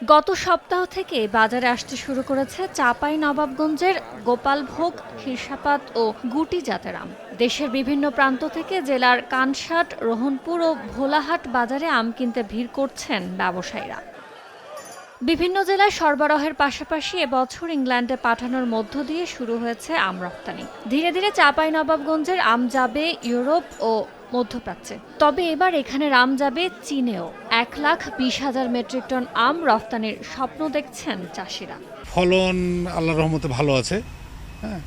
গত সপ্তাহ থেকে বাজারে আসতে শুরু করেছে চাঁপাইনবাবগঞ্জের গোপালভোগ, ক্ষীরসাপাত ও গুটি জাতের আম। দেশের বিভিন্ন প্রান্ত থেকে জেলার কানসাট, রোহনপুর ও ভোলাহাট বাজারে আম কিনতে ভিড় করছেন ব্যবসায়ীরা। বিভিন্ন জেলায় সরবরাহের পাশাপাশি এবছর ইংল্যান্ডে পাঠানোর মধ্য দিয়ে শুরু হয়েছে আম রপ্তানি। ধীরে ধীরে চাঁপাইনবাবগঞ্জের আম যাবে ইউরোপ ও মধ্যপ্রাচ্যে। তবে এবার এখানের আম যাবে চীনেও। 1,20,000 মেট্রিক টন আম রফতানির স্বপ্ন দেখছেন চাষিরা। ফলন আল্লাহর রহমতে ভালো আছে,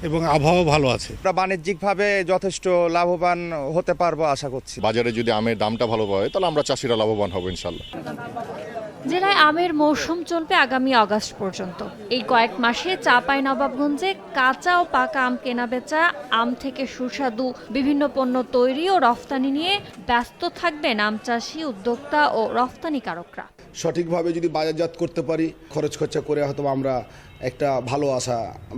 এবং আবহাওয়া ভালো আছে। আমরা বাণিজ্যিকভাবে যথেষ্ট লাভবান হতে পারবো আশা করছি। বাজারে যদি আমের দামটা ভালো হয় তাহলে আমরা চাষিরা লাভবান হব ইনশাল্লাহ। জেলায় আমের মৌসুম চলবে আগামী আগস্ট পর্যন্ত। এই কয়েক মাসে চাঁপাইনবাবগঞ্জে কাঁচা ও পাকা আম কেনাবেচা, আম থেকে সুস্বাদু বিভিন্ন পণ্য তৈরি ও রফতানি নিয়ে ব্যস্ত থাকবেন আম চাষি, উদ্যোক্তা ও রফতানিকারকরা। সঠিকভাবে যদি বাজারজাত করতে পারি, খরচ খরচা করে হয়তো আমরা একটা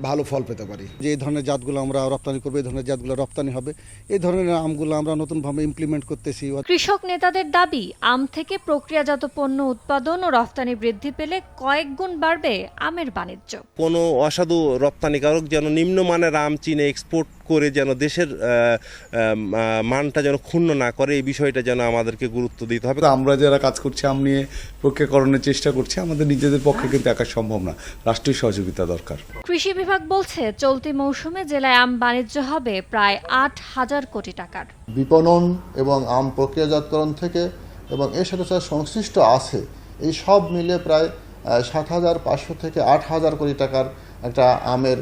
ভালো ফল পেতে পারি। যে এই ধরনের জাতগুলো আমরা রপ্তানি করবো, এই ধরনের জাতগুলো রপ্তানি হবে, এই ধরনের আমগুলো আমরা নতুনভাবে ইমপ্লিমেন্ট করতেছি। কৃষক নেতাদের দাবি, আম থেকে প্রক্রিয়াজাত পণ্য উৎপাদন ও রফতানি বৃদ্ধি পেলে কয়েক গুণ বাড়বে আমের বাণিজ্য। কোনো অসাধু রপ্তানিকারক যেন নিম্নমানের আম চীনে এক্সপোর্ট করে যেন দেশের মানটা যেন ক্ষুণ্ণ না করে, এই বিষয়টা যেন আমাদেরকে গুরুত্ব দিতে হবে। আমরা যারা কাজ করছি আম নিয়ে প্রক্রিয়াকরণের চেষ্টা করছি, আমাদের নিজেদের পক্ষে কিন্তু একা সম্ভব না, রাষ্ট্রীয় সহযোগিতা দরকার। কৃষি বিভাগ বলছে চলতি মৌসুমে জেলায় আম বাণিজ্য হবে প্রায় 8,000 কোটি টাকার। বিপণন এবং আম প্রক্রিয়াজাতকরণ থেকে এবং এর সাথে সাথে সংশ্লিষ্ট আছে, এই সব মিলে প্রায় 7,500 থেকে 8,000 কোটি টাকার একটা আমের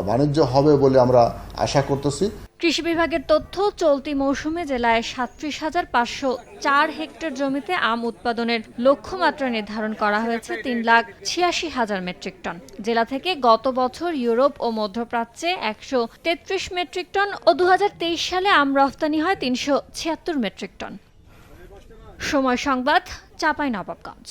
বাণিজ্য হবে বলে আমরা আশা করতেছি। কৃষি বিভাগের তথ্য, চলতি মৌসুমে জেলায় 37,504 হেক্টর জমিতে আম উৎপাদনের লক্ষ্যমাত্রা নির্ধারণ করা হয়েছে 3,86,000 মেট্রিক টন। জেলা থেকে গত বছর ইউরোপ ও মধ্যপ্রাচ্যে 133 মেট্রিক টন ও 2023 সালে আম রফতানি হয় 376 মেট্রিক টন। সময় সংবাদ, চাঁপাইনবাবগঞ্জ।